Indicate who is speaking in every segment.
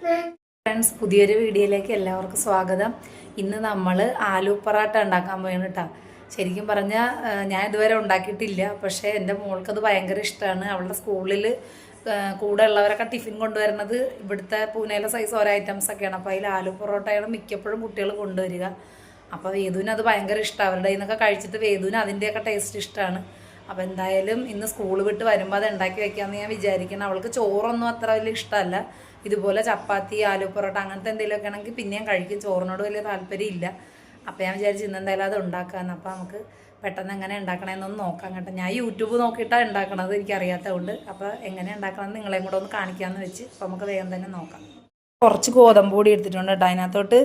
Speaker 1: Friends, പുതിയൊരു വീഡിയോയിലേക്ക് എല്ലാവർക്കും സ്വാഗതം. ഇന്ന് നമ്മൾ ആലു പൊറാട്ട ഉണ്ടാക്കാൻ പോയാണ് കേട്ടോ. ശരിക്കും പറഞ്ഞാൽ ഞാൻ ഇതുവരെ ഉണ്ടാക്കിയിട്ടില്ല. പക്ഷേ എൻ്റെ മോൾക്കത് ഭയങ്കര ഇഷ്ടമാണ്. അവളുടെ സ്കൂളിൽ കൂടെ ഉള്ളവരൊക്കെ ടിഫിൻ കൊണ്ടുവരുന്നത് ഇവിടുത്തെ പൂനെയിലെ സൈസ് ഓരോ ഐറ്റംസൊക്കെയാണ്. അപ്പോൾ അതിൽ ആലു പൊറോട്ടയാണ് മിക്കപ്പോഴും കുട്ടികൾ കൊണ്ടുവരിക. അപ്പോൾ വേദുവിന് അത് ഭയങ്കര ഇഷ്ടമാണ്. അവരുടെ നിന്നൊക്കെ കഴിച്ചിട്ട് വേദുവിന് അതിൻ്റെയൊക്കെ ടേസ്റ്റ് ഇഷ്ടമാണ്. അപ്പോൾ എന്തായാലും ഇന്ന് സ്കൂൾ വിട്ട് വരുമ്പോൾ അത് ഉണ്ടാക്കി വെക്കാമെന്ന് ഞാൻ വിചാരിക്കണം. അവൾക്ക് ചോറൊന്നും അത്ര വലിയ ഇഷ്ടമല്ല. ഇതുപോലെ ചപ്പാത്തി, ആലു പൊറോട്ട അങ്ങനത്തെ എന്തെങ്കിലുമൊക്കെ ആണെങ്കിൽ പിന്നെയും കഴിക്കും. ചോറിനോട് വലിയ താല്പര്യമില്ല. അപ്പോൾ ഞാൻ വിചാരിച്ചു ഇന്ന് എന്തായാലും അത് ഉണ്ടാക്കാമെന്ന്. അപ്പോൾ നമുക്ക് പെട്ടെന്ന് എങ്ങനെ ഉണ്ടാക്കണമെന്നൊന്ന് നോക്കാം കേട്ടോ. ഞാൻ യൂട്യൂബ് നോക്കിയിട്ടാണ് ഉണ്ടാക്കണത്, എനിക്കറിയാത്തതുകൊണ്ട്. അപ്പോൾ എങ്ങനെ ഉണ്ടാക്കണമെന്ന് നിങ്ങളെയും കൂടെ ഒന്ന് കാണിക്കാമെന്ന് വെച്ച് അപ്പോൾ നമുക്ക് വേഗം തന്നെ നോക്കാം. കുറച്ച് ഗോതമ്പ് പൊടി എടുത്തിട്ടുണ്ട് കേട്ടോ. അതിനകത്തോട്ട്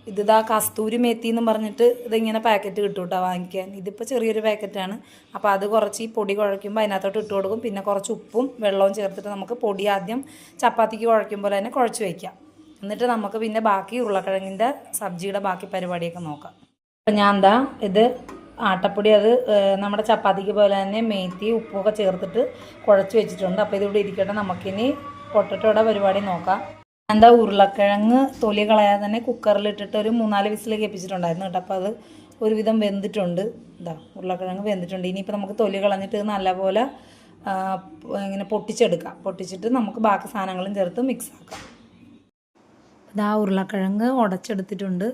Speaker 1: ഇതാ കസ്തൂരി മേത്തി എന്ന് പറഞ്ഞിട്ട് ഇതിങ്ങനെ പാക്കറ്റ് കിട്ടും കേട്ടോ വാങ്ങിക്കാൻ. ഇതിപ്പോൾ ചെറിയൊരു പാക്കറ്റാണ്. അപ്പോൾ അത് കുറച്ച് ഈ പൊടി കുഴയ്ക്കുമ്പോൾ അതിനകത്തോട്ട് ഇട്ട് കൊടുക്കും. പിന്നെ കുറച്ച് ഉപ്പും വെള്ളവും ചേർത്തിട്ട് നമുക്ക് പൊടി ആദ്യം ചപ്പാത്തിക്ക് കുഴയ്ക്കുമ്പോൾ തന്നെ കുഴച്ച് വയ്ക്കാം. എന്നിട്ട് നമുക്ക് പിന്നെ ബാക്കി ഉരുളക്കിഴങ്ങിൻ്റെ സബ്ജിയുടെ ബാക്കി പരിപാടിയൊക്കെ നോക്കാം. അപ്പോൾ ഞാൻ എന്താ ഇത് ആട്ടപ്പൊടി അത് നമ്മുടെ ചപ്പാത്തിക്ക് പോലെ തന്നെ മേത്തി ഉപ്പൊക്കെ ചേർത്തിട്ട് കുഴച്ച് വെച്ചിട്ടുണ്ട്. അപ്പോൾ ഇതിവിടെ ഇരിക്കട്ടെ. നമുക്കിനി പൊട്ടറ്റോയുടെ പരിപാടി നോക്കാം. എന്താ ഉരുളക്കിഴങ്ങ് തൊലി കളയാതെ തന്നെ കുക്കറിലിട്ടിട്ട് ഒരു 3-4 വിസിൽ കേൾപ്പിച്ചിട്ടുണ്ടായിരുന്നു കേട്ടോ. അപ്പോൾ അത് ഒരുവിധം വെന്തിട്ടുണ്ട്. ഇതാ ഉരുളക്കിഴങ്ങ് വെന്തിട്ടുണ്ട്. ഇനിയിപ്പോൾ നമുക്ക് തൊലി കളഞ്ഞിട്ട് നല്ലപോലെ ഇങ്ങനെ പൊട്ടിച്ചെടുക്കാം. പൊട്ടിച്ചിട്ട് നമുക്ക് ബാക്കി സാധനങ്ങളും ചേർത്ത് മിക്സ് ആക്കാം. ഇതാ ഉരുളക്കിഴങ്ങ് ഉടച്ചെടുത്തിട്ടുണ്ട്.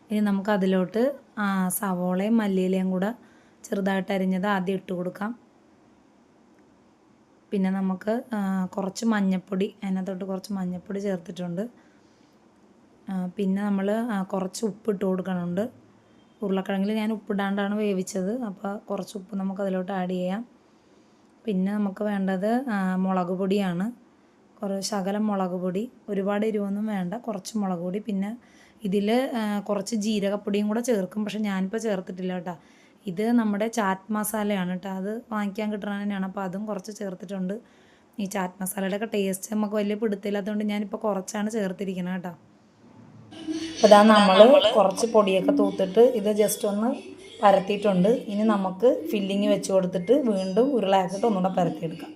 Speaker 1: ഇനി നമുക്ക് അതിലോട്ട് സവോളയും മല്ലിയിലയും കൂടെ ചെറുതായിട്ട് അരിഞ്ഞത് ആദ്യം ഇട്ട് കൊടുക്കാം. പിന്നെ നമുക്ക് കുറച്ച് മഞ്ഞൾപ്പൊടി, അതിനകത്തോട്ട് കുറച്ച് മഞ്ഞൾപ്പൊടി ചേർത്തിട്ടുണ്ട്. പിന്നെ നമ്മൾ കുറച്ച് ഉപ്പ് ഇട്ട് കൊടുക്കണുണ്ട്. ഉരുളക്കിഴങ്ങിൽ ഞാൻ ഉപ്പിടാണ്ടാണ് വേവിച്ചത്. അപ്പോൾ കുറച്ച് ഉപ്പ് നമുക്ക് അതിലോട്ട് ആഡ് ചെയ്യാം. പിന്നെ നമുക്ക് വേണ്ടത് മുളക് പൊടിയാണ്. ശകലം മുളക് പൊടി, ഒരുപാട് എരിവൊന്നും വേണ്ട, കുറച്ച് മുളക് പൊടി. പിന്നെ ഇതിൽ കുറച്ച് ജീരകപ്പൊടിയും കൂടെ ചേർക്കും. പക്ഷെ ഞാനിപ്പോൾ ചേർത്തിട്ടില്ല കേട്ടോ. ഇത് നമ്മുടെ ചാറ്റ് മസാലയാണ് കേട്ടോ. അത് വാങ്ങിക്കാൻ കിട്ടണ തന്നെയാണ്. അപ്പോൾ അതും കുറച്ച് ചേർത്തിട്ടുണ്ട്. ഈ ചാറ്റ് മസാലയുടെയൊക്കെ ടേസ്റ്റ് നമുക്ക് വലിയ പിടുത്തില്ലാത്തതുകൊണ്ട് ഞാനിപ്പോൾ കുറച്ചാണ് ചേർത്തിരിക്കുന്നത് കേട്ടോ. അപ്പോൾ ഇതാ നമ്മൾ കുറച്ച് പൊടിയൊക്കെ തൂത്തിട്ട് ഇത് ജസ്റ്റ് ഒന്ന് പരത്തിയിട്ടുണ്ട്. ഇനി നമുക്ക് ഫില്ലിങ് വെച്ച് കൊടുത്തിട്ട് വീണ്ടും ഉരുളയാക്കിയിട്ട് ഒന്നുകൂടെ പരത്തിയെടുക്കാം.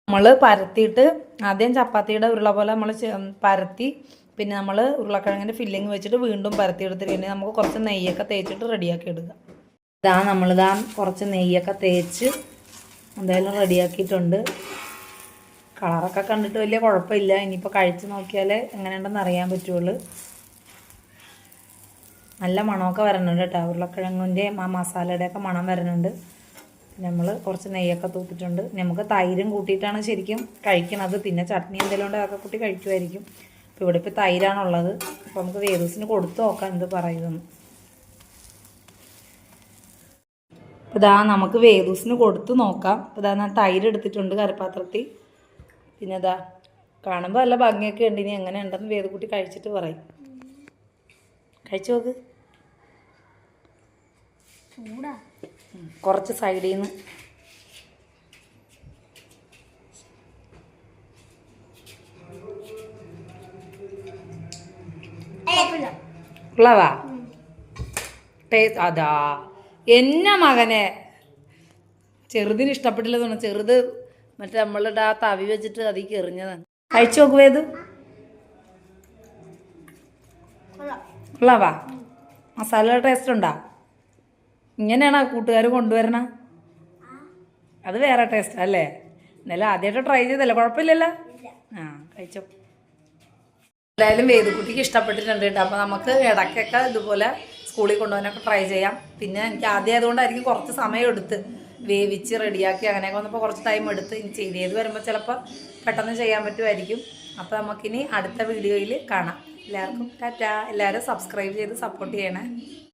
Speaker 1: നമ്മൾ പരത്തിയിട്ട് ആദ്യം ചപ്പാത്തിയുടെ ഉരുള പോലെ നമ്മൾ പരത്തി പിന്നെ നമ്മൾ ഉരുളക്കിഴങ്ങിൻ്റെ ഫില്ലിങ് വെച്ചിട്ട് വീണ്ടും പരത്തിയെടുത്തിട്ട് നമുക്ക് കുറച്ച് നെയ്യൊക്കെ തേച്ചിട്ട് റെഡിയാക്കി എടുക്കുക. നമ്മളിതാ കുറച്ച് നെയ്യൊക്കെ തേച്ച് എന്തായാലും റെഡിയാക്കിയിട്ടുണ്ട്. കളറൊക്കെ കണ്ടിട്ട് വലിയ കുഴപ്പമില്ല. ഇനിയിപ്പോൾ കഴിച്ച് നോക്കിയാലേ എങ്ങനെയുണ്ടെന്ന് അറിയാൻ പറ്റുള്ളൂ. നല്ല മണമൊക്കെ വരണുണ്ട് കേട്ടോ. ഉരുളക്കിഴങ്ങിൻ്റെ മസാലയുടെയൊക്കെ മണം വരുന്നുണ്ട്. നമ്മൾ കുറച്ച് നെയ്യൊക്കെ തൂത്തിട്ടുണ്ട്. നമുക്ക് തൈരും കൂട്ടിയിട്ടാണ് ശരിക്കും കഴിക്കണത്. പിന്നെ ചട്നി എന്തെങ്കിലും ഉണ്ട് അതൊക്കെ കൂട്ടി കഴിക്കുമായിരിക്കും. അപ്പോൾ ഇവിടെ ഇപ്പോൾ തൈരാണുള്ളത്. അപ്പോൾ നമുക്ക് വേദൂസിന് കൊടുത്ത് നോക്കാം എന്ത് പറയുമെന്ന്. ഇതാ നമുക്ക് വേദൂസിന് കൊടുത്ത് നോക്കാം. ഇതാ ഞാൻ തൈര് എടുത്തിട്ടുണ്ട് കറിപ്പാത്രത്തിൽ. പിന്നെ ഇതാ കാണുമ്പോൾ നല്ല ഭംഗിയൊക്കെ ഉണ്ട്. ഇനി എങ്ങനെ ഉണ്ടെന്ന് വേദക്കുട്ടി കഴിച്ചിട്ട് പറയും. കഴിച്ചു നോക്ക്. കുറച്ച് സൈഡിൽ നിന്ന് ഉള്ളതാ ടേസ്റ്റ്. അതാ എന്നാ മകനെ ചെറുതിന് ഇഷ്ടപ്പെട്ടില്ല തോന്നുന്നു. ചെറുത് മറ്റേ നമ്മളുടെ ആ തവി വെച്ചിട്ട് അതിക്ക് എറിഞ്ഞതാണ്. കഴിച്ചു നോക്കുവേത് ഉള്ളവാ. മസാല ടേസ്റ്റ് ഉണ്ടാ? ഇങ്ങനെയാണോ കൂട്ടുകാർ കൊണ്ടുവരണ? അത് വേറെ ടേസ്റ്റ് അല്ലേ? എന്നാലും ആദ്യമായിട്ട് ട്രൈ ചെയ്തല്ലേ, കുഴപ്പമില്ലല്ലോ. കഴിച്ചോ. എന്തായാലും വേദക്കുട്ടിക്ക് ഇഷ്ടപ്പെട്ടിട്ടുണ്ട് കേട്ടോ. അപ്പോൾ നമുക്ക് ഇടയ്ക്കൊക്കെ ഇതുപോലെ സ്കൂളിൽ കൊണ്ടുപോകാനൊക്കെ ട്രൈ ചെയ്യാം. പിന്നെ എനിക്ക് ആദ്യം ആയതുകൊണ്ടായിരിക്കും കുറച്ച് സമയം എടുത്ത് വേവിച്ച് റെഡിയാക്കി അങ്ങനെയൊക്കെ വന്നപ്പോൾ കുറച്ച് ടൈം എടുത്ത് ഇനി ചെയ്ത് വരുമ്പോൾ ചിലപ്പോൾ പെട്ടെന്ന് ചെയ്യാൻ പറ്റുമായിരിക്കും. അപ്പോൾ നമുക്കിനി അടുത്ത വീഡിയോയിൽ കാണാം. എല്ലാവർക്കും ടാറ്റാ. എല്ലാവരും സബ്സ്ക്രൈബ് ചെയ്ത് സപ്പോർട്ട് ചെയ്യണേ.